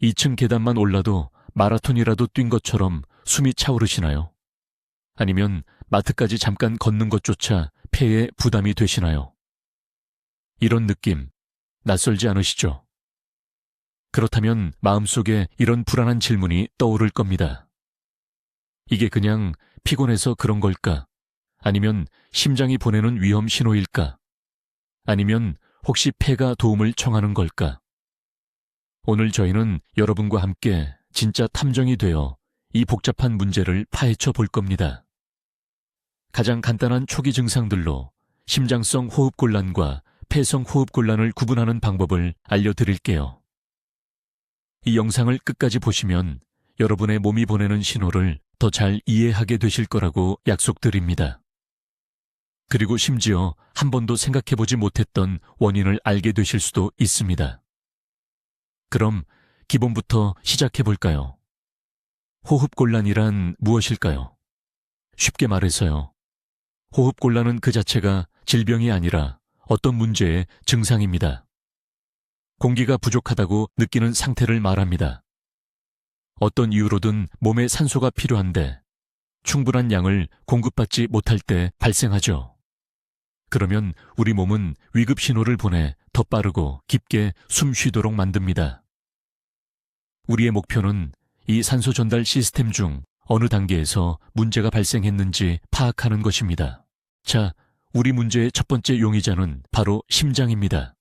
2층 계단만 올라도 마라톤이라도 뛴 것처럼 숨이 차오르시나요? 아니면 마트까지 잠깐 걷는 것조차 폐에 부담이 되시나요? 이런 느낌 낯설지 않으시죠? 그렇다면 마음속에 이런 불안한 질문이 떠오를 겁니다. 이게 그냥 피곤해서 그런 걸까? 아니면 심장이 보내는 위험 신호일까? 아니면 혹시 폐가 도움을 청하는 걸까? 오늘 저희는 여러분과 함께 진짜 탐정이 되어 이 복잡한 문제를 파헤쳐 볼 겁니다. 가장 간단한 초기 증상들로 심장성 호흡곤란과 폐성 호흡곤란을 구분하는 방법을 알려드릴게요. 이 영상을 끝까지 보시면 여러분의 몸이 보내는 신호를 더 잘 이해하게 되실 거라고 약속드립니다. 그리고 심지어 한 번도 생각해보지 못했던 원인을 알게 되실 수도 있습니다. 그럼 기본부터 시작해볼까요? 호흡곤란이란 무엇일까요? 쉽게 말해서요. 호흡곤란은 그 자체가 질병이 아니라 어떤 문제의 증상입니다. 공기가 부족하다고 느끼는 상태를 말합니다. 어떤 이유로든 몸에 산소가 필요한데 충분한 양을 공급받지 못할 때 발생하죠. 그러면 우리 몸은 위급 신호를 보내 더 빠르고 깊게 숨 쉬도록 만듭니다. 우리의 목표는 이 산소 전달 시스템 중 어느 단계에서 문제가 발생했는지 파악하는 것입니다. 자, 우리 문제의 첫 번째 용의자는 바로 심장입니다.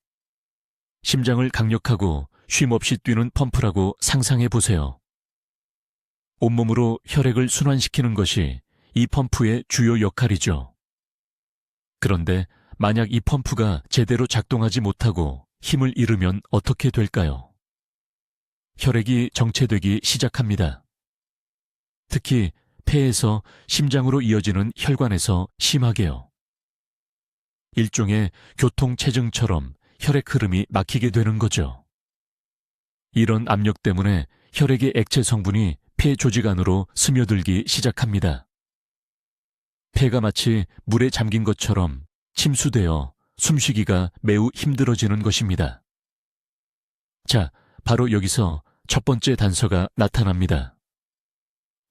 심장을 강력하고 쉼 없이 뛰는 펌프라고 상상해 보세요. 온몸으로 혈액을 순환시키는 것이 이 펌프의 주요 역할이죠. 그런데 만약 이 펌프가 제대로 작동하지 못하고 힘을 잃으면 어떻게 될까요? 혈액이 정체되기 시작합니다. 특히 폐에서 심장으로 이어지는 혈관에서 심하게요. 일종의 교통체증처럼 혈액 흐름이 막히게 되는 거죠. 이런 압력 때문에 혈액의 액체 성분이 폐 조직 안으로 스며들기 시작합니다. 폐가 마치 물에 잠긴 것처럼 침수되어 숨쉬기가 매우 힘들어지는 것입니다. 자, 바로 여기서 첫 번째 단서가 나타납니다.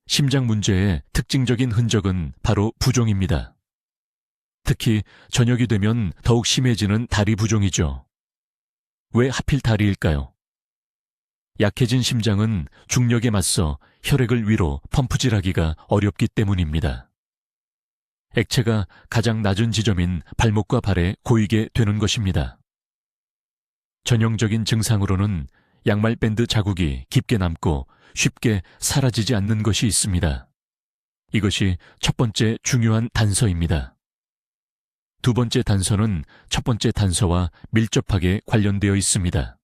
심장 문제의 특징적인 흔적은 바로 부종입니다. 특히 저녁이 되면 더욱 심해지는 다리 부종이죠. 왜 하필 다리일까요? 약해진 심장은 중력에 맞서 혈액을 위로 펌프질하기가 어렵기 때문입니다. 액체가 가장 낮은 지점인 발목과 발에 고이게 되는 것입니다. 전형적인 증상으로는 양말 밴드 자국이 깊게 남고 쉽게 사라지지 않는 것이 있습니다. 이것이 첫 번째 중요한 단서입니다. 두 번째 단서는 첫 번째 단서와 밀접하게 관련되어 있습니다.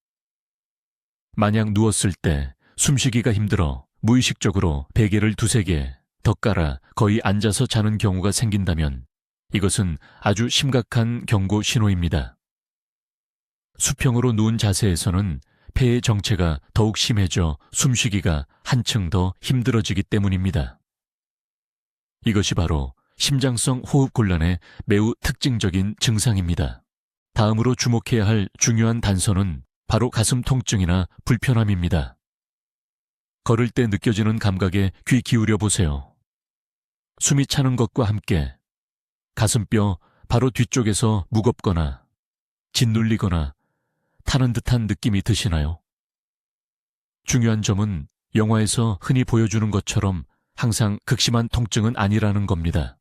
만약 누웠을 때 숨쉬기가 힘들어 무의식적으로 베개를 두세 개 더 깔아 거의 앉아서 자는 경우가 생긴다면 이것은 아주 심각한 경고 신호입니다. 수평으로 누운 자세에서는 폐의 정체가 더욱 심해져 숨쉬기가 한층 더 힘들어지기 때문입니다. 이것이 바로 심장성 호흡곤란의 매우 특징적인 증상입니다. 다음으로 주목해야 할 중요한 단서는 바로 가슴 통증이나 불편함입니다. 걸을 때 느껴지는 감각에 귀 기울여 보세요. 숨이 차는 것과 함께 가슴뼈 바로 뒤쪽에서 무겁거나 짓눌리거나 타는 듯한 느낌이 드시나요? 중요한 점은 영화에서 흔히 보여주는 것처럼 항상 극심한 통증은 아니라는 겁니다.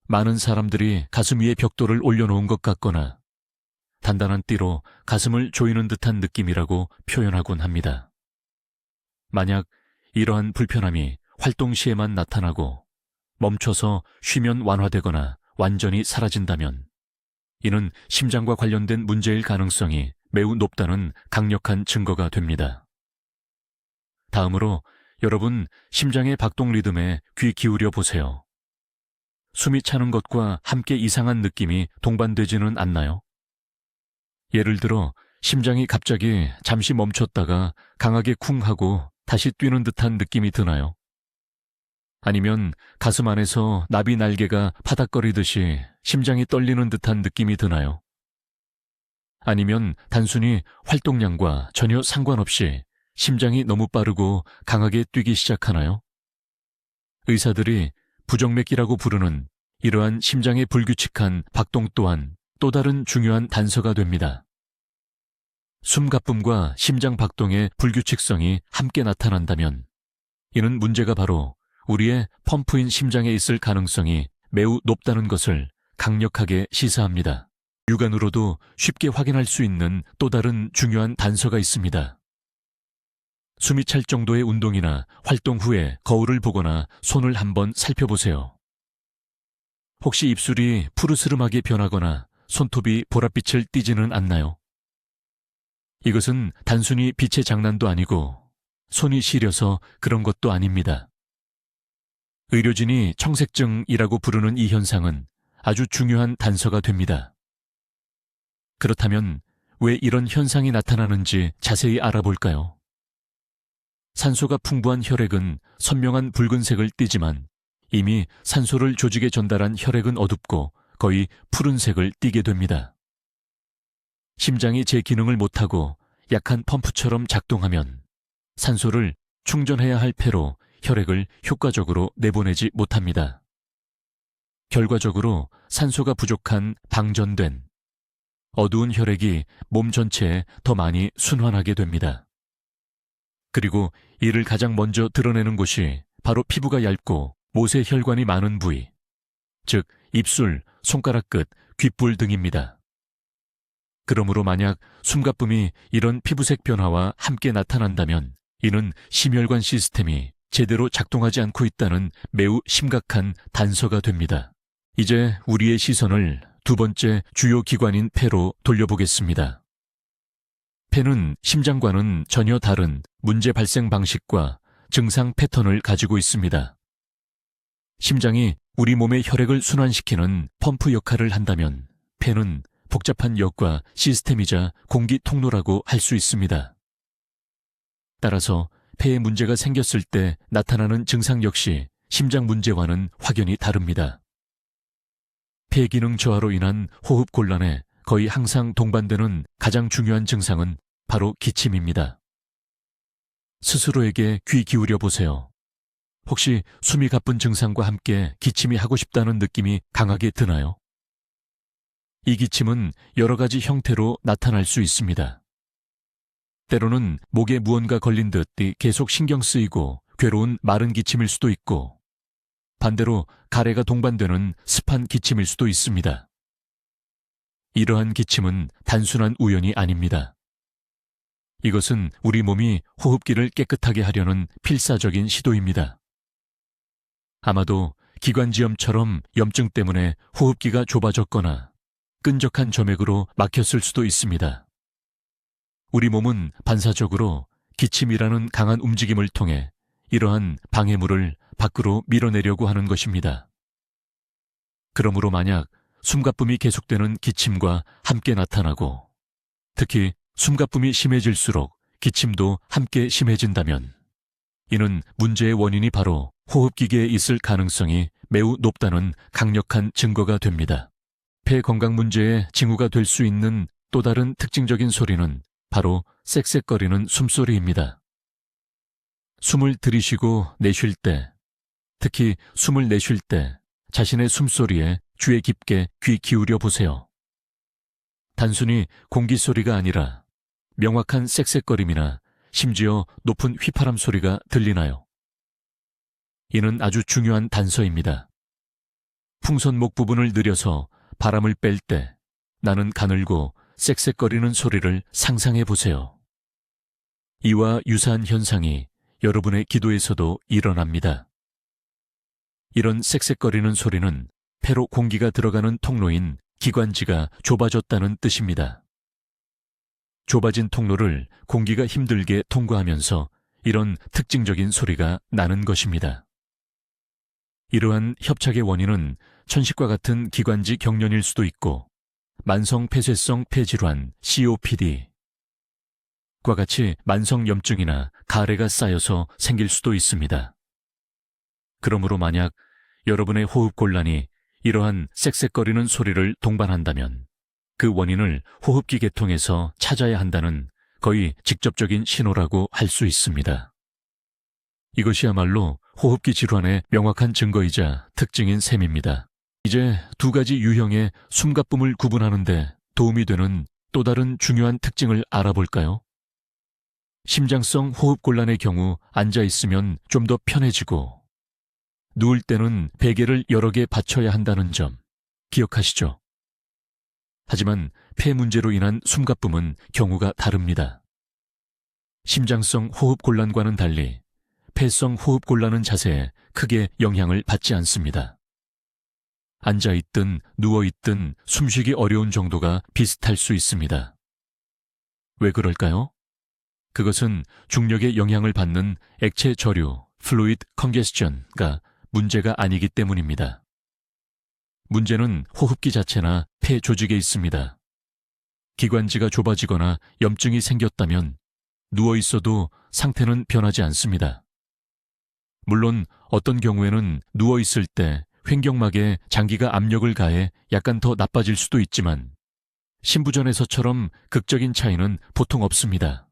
많은 사람들이 가슴 위에 벽돌을 올려놓은 것 같거나 단단한 띠로 가슴을 조이는 듯한 느낌이라고 표현하곤 합니다. 만약 이러한 불편함이 활동 시에만 나타나고 멈춰서 쉬면 완화되거나 완전히 사라진다면 이는 심장과 관련된 문제일 가능성이 매우 높다는 강력한 증거가 됩니다. 다음으로 여러분 심장의 박동 리듬에 귀 기울여 보세요. 숨이 차는 것과 함께 이상한 느낌이 동반되지는 않나요? 예를 들어 심장이 갑자기 잠시 멈췄다가 강하게 쿵 하고 다시 뛰는 듯한 느낌이 드나요? 아니면 가슴 안에서 나비 날개가 파닥거리듯이 심장이 떨리는 듯한 느낌이 드나요? 아니면 단순히 활동량과 전혀 상관없이 심장이 너무 빠르고 강하게 뛰기 시작하나요? 의사들이 부정맥기라고 부르는 이러한 심장의 불규칙한 박동 또한 또 다른 중요한 단서가 됩니다. 숨가쁨과 심장 박동의 불규칙성이 함께 나타난다면 이는 문제가 바로 우리의 펌프인 심장에 있을 가능성이 매우 높다는 것을 강력하게 시사합니다. 육안으로도 쉽게 확인할 수 있는 또 다른 중요한 단서가 있습니다. 숨이 찰 정도의 운동이나 활동 후에 거울을 보거나 손을 한번 살펴보세요. 혹시 입술이 푸르스름하게 변하거나 손톱이 보랏빛을 띠지는 않나요? 이것은 단순히 빛의 장난도 아니고 손이 시려서 그런 것도 아닙니다. 의료진이 청색증이라고 부르는 이 현상은 아주 중요한 단서가 됩니다. 그렇다면 왜 이런 현상이 나타나는지 자세히 알아볼까요? 산소가 풍부한 혈액은 선명한 붉은색을 띠지만 이미 산소를 조직에 전달한 혈액은 어둡고 거의 푸른색을 띠게 됩니다. 심장이 제 기능을 못하고 약한 펌프처럼 작동하면 산소를 충전해야 할 폐로 혈액을 효과적으로 내보내지 못합니다. 결과적으로 산소가 부족한 방전된 어두운 혈액이 몸 전체에 더 많이 순환하게 됩니다. 그리고 이를 가장 먼저 드러내는 곳이 바로 피부가 얇고 모세 혈관이 많은 부위, 즉 입술, 손가락 끝, 귓불 등입니다. 그러므로 만약 숨가쁨이 이런 피부색 변화와 함께 나타난다면 이는 심혈관 시스템이 제대로 작동하지 않고 있다는 매우 심각한 단서가 됩니다. 이제 우리의 시선을 두 번째 주요 기관인 폐로 돌려보겠습니다. 폐는 심장과는 전혀 다른 문제 발생 방식과 증상 패턴을 가지고 있습니다. 심장이 우리 몸의 혈액을 순환시키는 펌프 역할을 한다면 폐는 복잡한 역과 시스템이자 공기 통로라고 할 수 있습니다. 따라서 폐에 문제가 생겼을 때 나타나는 증상 역시 심장 문제와는 확연히 다릅니다. 폐 기능 저하로 인한 호흡 곤란에 거의 항상 동반되는 가장 중요한 증상은 바로 기침입니다. 스스로에게 귀 기울여 보세요. 혹시 숨이 가쁜 증상과 함께 기침이 하고 싶다는 느낌이 강하게 드나요? 이 기침은 여러 가지 형태로 나타날 수 있습니다. 때로는 목에 무언가 걸린 듯 계속 신경 쓰이고 괴로운 마른 기침일 수도 있고 반대로 가래가 동반되는 습한 기침일 수도 있습니다. 이러한 기침은 단순한 우연이 아닙니다. 이것은 우리 몸이 호흡기를 깨끗하게 하려는 필사적인 시도입니다. 아마도 기관지염처럼 염증 때문에 호흡기가 좁아졌거나 끈적한 점액으로 막혔을 수도 있습니다. 우리 몸은 반사적으로 기침이라는 강한 움직임을 통해 이러한 방해물을 밖으로 밀어내려고 하는 것입니다. 그러므로 만약 숨가쁨이 계속되는 기침과 함께 나타나고 특히 숨가쁨이 심해질수록 기침도 함께 심해진다면 이는 문제의 원인이 바로 호흡기계에 있을 가능성이 매우 높다는 강력한 증거가 됩니다. 폐 건강 문제의 징후가 될 수 있는 또 다른 특징적인 소리는 바로 쌕쌕거리는 숨소리입니다. 숨을 들이쉬고 내쉴 때, 특히 숨을 내쉴 때 자신의 숨소리에 주의 깊게 귀 기울여 보세요. 단순히 공기 소리가 아니라 명확한 쌕쌕거림이나 심지어 높은 휘파람 소리가 들리나요? 이는 아주 중요한 단서입니다. 풍선목 부분을 늘여서 바람을 뺄 때 나는 가늘고 쌕쌕거리는 소리를 상상해 보세요. 이와 유사한 현상이 여러분의 기도에서도 일어납니다. 이런 쌕쌕거리는 소리는 폐로 공기가 들어가는 통로인 기관지가 좁아졌다는 뜻입니다. 좁아진 통로를 공기가 힘들게 통과하면서 이런 특징적인 소리가 나는 것입니다. 이러한 협착의 원인은 천식과 같은 기관지 경련일 수도 있고 만성 폐쇄성 폐질환 COPD 과 같이 만성 염증이나 가래가 쌓여서 생길 수도 있습니다. 그러므로 만약 여러분의 호흡 곤란이 이러한 쌕쌕거리는 소리를 동반한다면 그 원인을 호흡기 계통에서 찾아야 한다는 거의 직접적인 신호라고 할 수 있습니다. 이것이야말로 호흡기 질환의 명확한 증거이자 특징인 셈입니다. 이제 두 가지 유형의 숨가쁨을 구분하는 데 도움이 되는 또 다른 중요한 특징을 알아볼까요? 심장성 호흡곤란의 경우 앉아있으면 좀 더 편해지고 누울 때는 베개를 여러 개 받쳐야 한다는 점 기억하시죠? 하지만 폐 문제로 인한 숨가쁨은 경우가 다릅니다. 심장성 호흡곤란과는 달리 폐성 호흡곤란은 자세에 크게 영향을 받지 않습니다. 앉아있든 누워있든 숨쉬기 어려운 정도가 비슷할 수 있습니다. 왜 그럴까요? 그것은 중력의 영향을 받는 액체 저류, fluid congestion가 문제가 아니기 때문입니다. 문제는 호흡기 자체나 폐 조직에 있습니다. 기관지가 좁아지거나 염증이 생겼다면 누워있어도 상태는 변하지 않습니다. 물론 어떤 경우에는 누워있을 때 횡격막에 장기가 압력을 가해 약간 더 나빠질 수도 있지만 신부전에서처럼 극적인 차이는 보통 없습니다.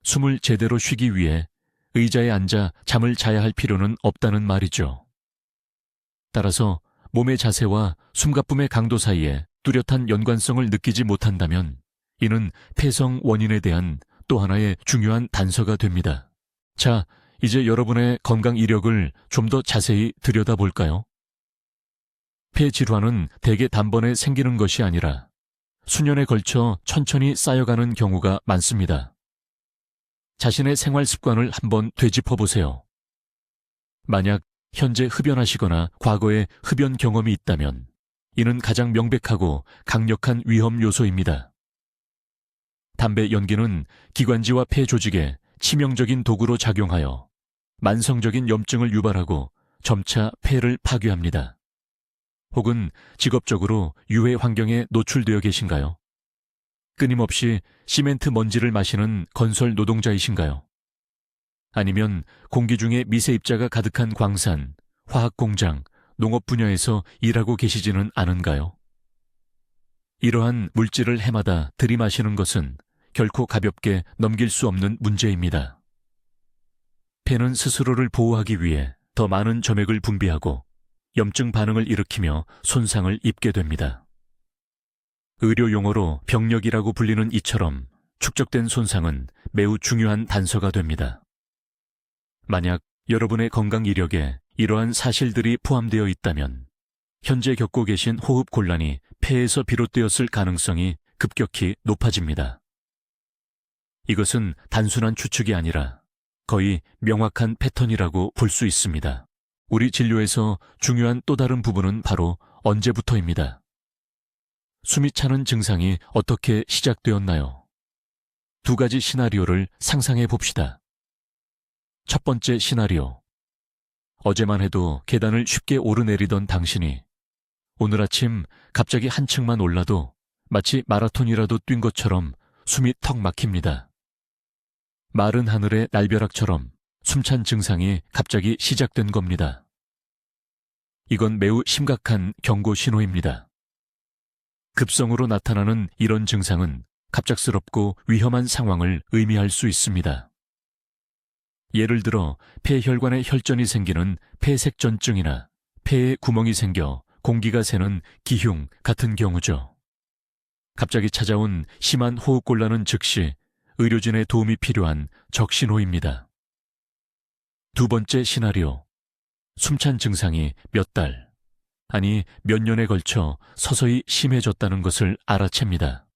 숨을 제대로 쉬기 위해 의자에 앉아 잠을 자야 할 필요는 없다는 말이죠. 따라서 몸의 자세와 숨가쁨의 강도 사이에 뚜렷한 연관성을 느끼지 못한다면 이는 폐성 원인에 대한 또 하나의 중요한 단서가 됩니다. 자, 이제 여러분의 건강 이력을 좀 더 자세히 들여다볼까요? 폐 질환은 대개 단번에 생기는 것이 아니라 수년에 걸쳐 천천히 쌓여가는 경우가 많습니다. 자신의 생활 습관을 한번 되짚어보세요. 만약 현재 흡연하시거나 과거에 흡연 경험이 있다면 이는 가장 명백하고 강력한 위험 요소입니다. 담배 연기는 기관지와 폐 조직에 치명적인 도구로 작용하여 만성적인 염증을 유발하고 점차 폐를 파괴합니다. 혹은 직업적으로 유해 환경에 노출되어 계신가요? 끊임없이 시멘트 먼지를 마시는 건설 노동자이신가요? 아니면 공기 중에 미세 입자가 가득한 광산, 화학 공장, 농업 분야에서 일하고 계시지는 않은가요? 이러한 물질을 해마다 들이마시는 것은 결코 가볍게 넘길 수 없는 문제입니다. 폐는 스스로를 보호하기 위해 더 많은 점액을 분비하고 염증 반응을 일으키며 손상을 입게 됩니다. 의료 용어로 병력이라고 불리는 이처럼 축적된 손상은 매우 중요한 단서가 됩니다. 만약 여러분의 건강 이력에 이러한 사실들이 포함되어 있다면 현재 겪고 계신 호흡 곤란이 폐에서 비롯되었을 가능성이 급격히 높아집니다. 이것은 단순한 추측이 아니라 거의 명확한 패턴이라고 볼 수 있습니다. 우리 진료에서 중요한 또 다른 부분은 바로 언제부터입니다. 숨이 차는 증상이 어떻게 시작되었나요? 두 가지 시나리오를 상상해 봅시다. 첫 번째 시나리오. 어제만 해도 계단을 쉽게 오르내리던 당신이 오늘 아침 갑자기 한층만 올라도 마치 마라톤이라도 뛴 것처럼 숨이 턱 막힙니다. 마른 하늘의 날벼락처럼 숨찬 증상이 갑자기 시작된 겁니다. 이건 매우 심각한 경고 신호입니다. 급성으로 나타나는 이런 증상은 갑작스럽고 위험한 상황을 의미할 수 있습니다. 예를 들어 폐혈관에 혈전이 생기는 폐색전증이나 폐에 구멍이 생겨 공기가 새는 기흉 같은 경우죠. 갑자기 찾아온 심한 호흡곤란은 즉시 의료진의 도움이 필요한 적신호입니다. 두 번째 시나리오. 숨찬 증상이 몇 달, 아니 몇 년에 걸쳐 서서히 심해졌다는 것을 알아챕니다.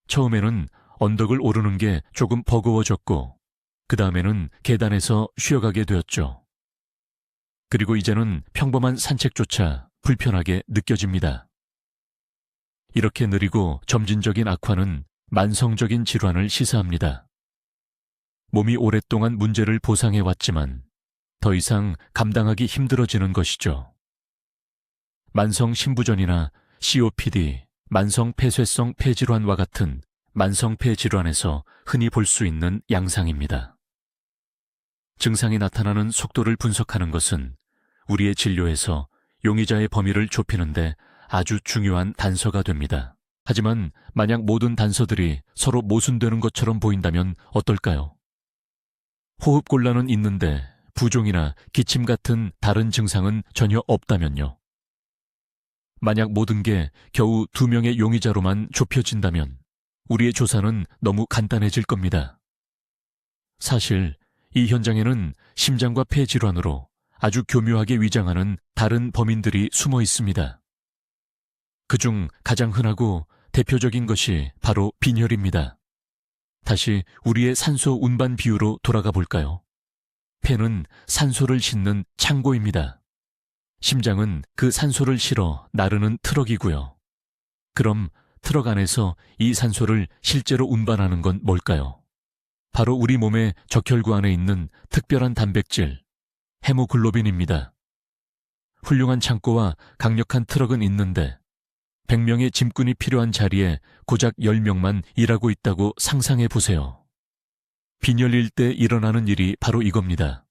처음에는 언덕을 오르는 게 조금 버거워졌고 그 다음에는 계단에서 쉬어가게 되었죠. 그리고 이제는 평범한 산책조차 불편하게 느껴집니다. 이렇게 느리고 점진적인 악화는 만성적인 질환을 시사합니다. 몸이 오랫동안 문제를 보상해왔지만 더 이상 감당하기 힘들어지는 것이죠. 만성 신부전이나 COPD, 만성 폐쇄성 폐질환과 같은 만성 폐질환에서 흔히 볼 수 있는 양상입니다. 증상이 나타나는 속도를 분석하는 것은 우리의 진료에서 용의자의 범위를 좁히는데 아주 중요한 단서가 됩니다. 하지만 만약 모든 단서들이 서로 모순되는 것처럼 보인다면 어떨까요? 호흡곤란은 있는데 부종이나 기침 같은 다른 증상은 전혀 없다면요. 만약 모든 게 겨우 2명의 용의자로만 좁혀진다면 우리의 조사는 너무 간단해질 겁니다. 사실 이 현장에는 심장과 폐 질환으로 아주 교묘하게 위장하는 다른 범인들이 숨어 있습니다. 그중 가장 흔하고 대표적인 것이 바로 빈혈입니다. 다시 우리의 산소 운반 비유로 돌아가 볼까요? 폐는 산소를 싣는 창고입니다. 심장은 그 산소를 실어 나르는 트럭이고요. 그럼 트럭 안에서 이 산소를 실제로 운반하는 건 뭘까요? 바로 우리 몸의 적혈구 안에 있는 특별한 단백질, 헤모글로빈입니다. 훌륭한 창고와 강력한 트럭은 있는데 100명의 짐꾼이 필요한 자리에 고작 10명만 일하고 있다고 상상해 보세요. 빈혈일 때 일어나는 일이 바로 이겁니다.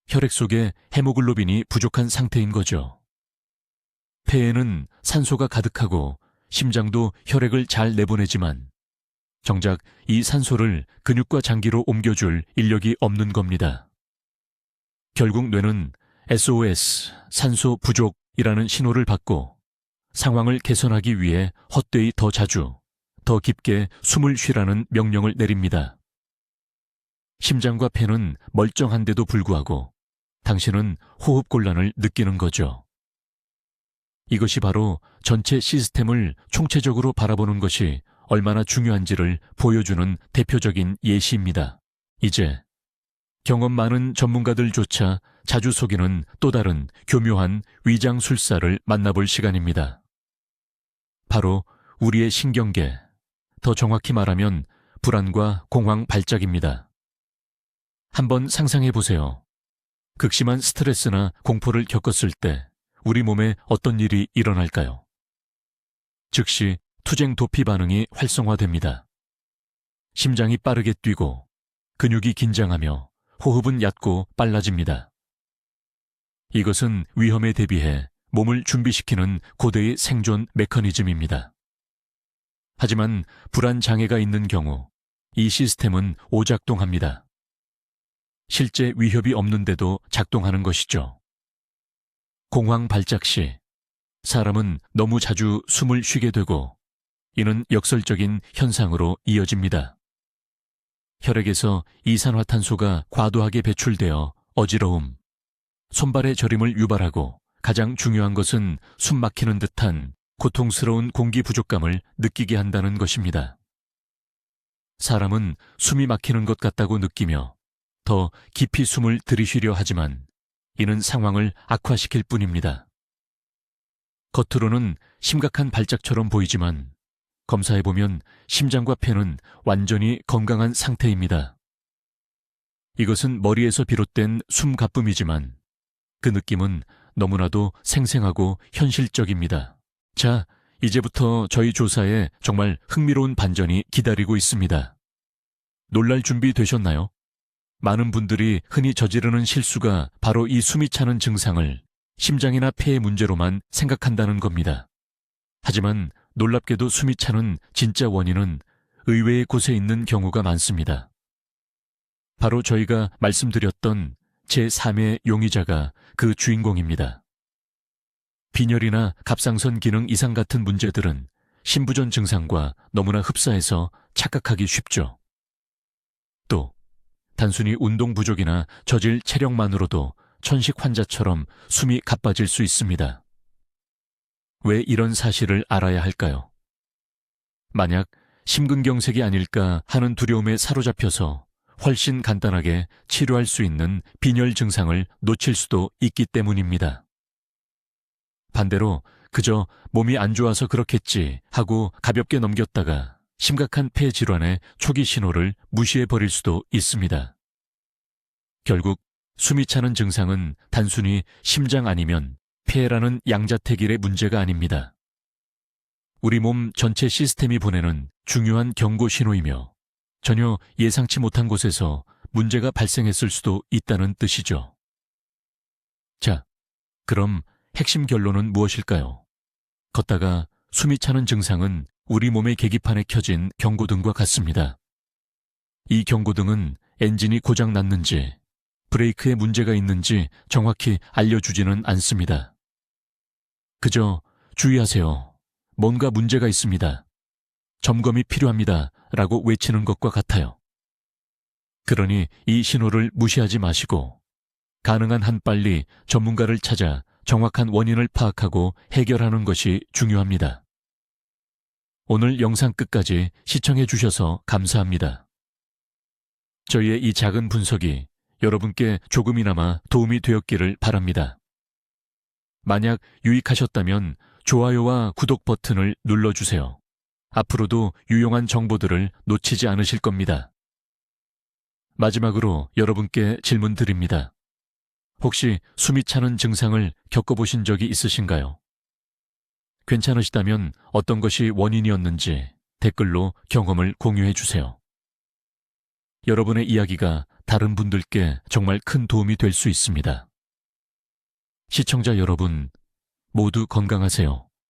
혈액 속에 헤모글로빈이 부족한 상태인 거죠. 폐에는 산소가 가득하고 심장도 혈액을 잘 내보내지만 정작 이 산소를 근육과 장기로 옮겨줄 인력이 없는 겁니다. 결국 뇌는 SOS, 산소 부족이라는 신호를 받고 상황을 개선하기 위해 헛되이 더 자주, 더 깊게 숨을 쉬라는 명령을 내립니다. 심장과 폐는 멀쩡한데도 불구하고 당신은 호흡곤란을 느끼는 거죠. 이것이 바로 전체 시스템을 총체적으로 바라보는 것이 얼마나 중요한지를 보여주는 대표적인 예시입니다. 이제 경험 많은 전문가들조차 자주 속이는 또 다른 교묘한 위장술사를 만나볼 시간입니다. 바로 우리의 신경계, 더 정확히 말하면 불안과 공황 발작입니다. 한번 상상해 보세요. 극심한 스트레스나 공포를 겪었을 때 우리 몸에 어떤 일이 일어날까요? 즉시 투쟁 도피 반응이 활성화됩니다. 심장이 빠르게 뛰고 근육이 긴장하며 호흡은 얕고 빨라집니다. 이것은 위험에 대비해 몸을 준비시키는 고대의 생존 메커니즘입니다. 하지만 불안 장애가 있는 경우 이 시스템은 오작동합니다. 실제 위협이 없는데도 작동하는 것이죠. 공황 발작 시 사람은 너무 자주 숨을 쉬게 되고 이는 역설적인 현상으로 이어집니다. 혈액에서 이산화탄소가 과도하게 배출되어 어지러움, 손발의 저림을 유발하고 가장 중요한 것은 숨 막히는 듯한 고통스러운 공기 부족감을 느끼게 한다는 것입니다. 사람은 숨이 막히는 것 같다고 느끼며 더 깊이 숨을 들이쉬려 하지만 이는 상황을 악화시킬 뿐입니다. 겉으로는 심각한 발작처럼 보이지만 검사해보면 심장과 폐는 완전히 건강한 상태입니다. 이것은 머리에서 비롯된 숨가쁨이지만 그 느낌은 너무나도 생생하고 현실적입니다. 자, 이제부터 저희 조사에 정말 흥미로운 반전이 기다리고 있습니다. 놀랄 준비 되셨나요? 많은 분들이 흔히 저지르는 실수가 바로 이 숨이 차는 증상을 심장이나 폐의 문제로만 생각한다는 겁니다. 하지만 놀랍게도 숨이 차는 진짜 원인은 의외의 곳에 있는 경우가 많습니다. 바로 저희가 말씀드렸던 제3의 용의자가 그 주인공입니다. 빈혈이나 갑상선 기능 이상 같은 문제들은 심부전 증상과 너무나 흡사해서 착각하기 쉽죠. 또 단순히 운동 부족이나 저질 체력만으로도 천식 환자처럼 숨이 가빠질 수 있습니다. 왜 이런 사실을 알아야 할까요? 만약 심근경색이 아닐까 하는 두려움에 사로잡혀서 훨씬 간단하게 치료할 수 있는 빈혈 증상을 놓칠 수도 있기 때문입니다. 반대로 그저 몸이 안 좋아서 그렇겠지 하고 가볍게 넘겼다가 심각한 폐 질환의 초기 신호를 무시해버릴 수도 있습니다. 결국 숨이 차는 증상은 단순히 심장 아니면 폐라는 양자택일의 문제가 아닙니다. 우리 몸 전체 시스템이 보내는 중요한 경고 신호이며 전혀 예상치 못한 곳에서 문제가 발생했을 수도 있다는 뜻이죠. 자, 그럼 핵심 결론은 무엇일까요? 걷다가 숨이 차는 증상은 우리 몸의 계기판에 켜진 경고등과 같습니다. 이 경고등은 엔진이 고장 났는지, 브레이크에 문제가 있는지 정확히 알려주지는 않습니다. 그저 주의하세요. 뭔가 문제가 있습니다. 점검이 필요합니다. 라고 외치는 것과 같아요. 그러니 이 신호를 무시하지 마시고 가능한 한 빨리 전문가를 찾아 정확한 원인을 파악하고 해결하는 것이 중요합니다. 오늘 영상 끝까지 시청해 주셔서 감사합니다. 저희의 이 작은 분석이 여러분께 조금이나마 도움이 되었기를 바랍니다. 만약 유익하셨다면 좋아요와 구독 버튼을 눌러주세요. 앞으로도 유용한 정보들을 놓치지 않으실 겁니다. 마지막으로 여러분께 질문 드립니다. 혹시 숨이 차는 증상을 겪어보신 적이 있으신가요? 괜찮으시다면 어떤 것이 원인이었는지 댓글로 경험을 공유해 주세요. 여러분의 이야기가 다른 분들께 정말 큰 도움이 될 수 있습니다. 시청자 여러분, 모두 건강하세요.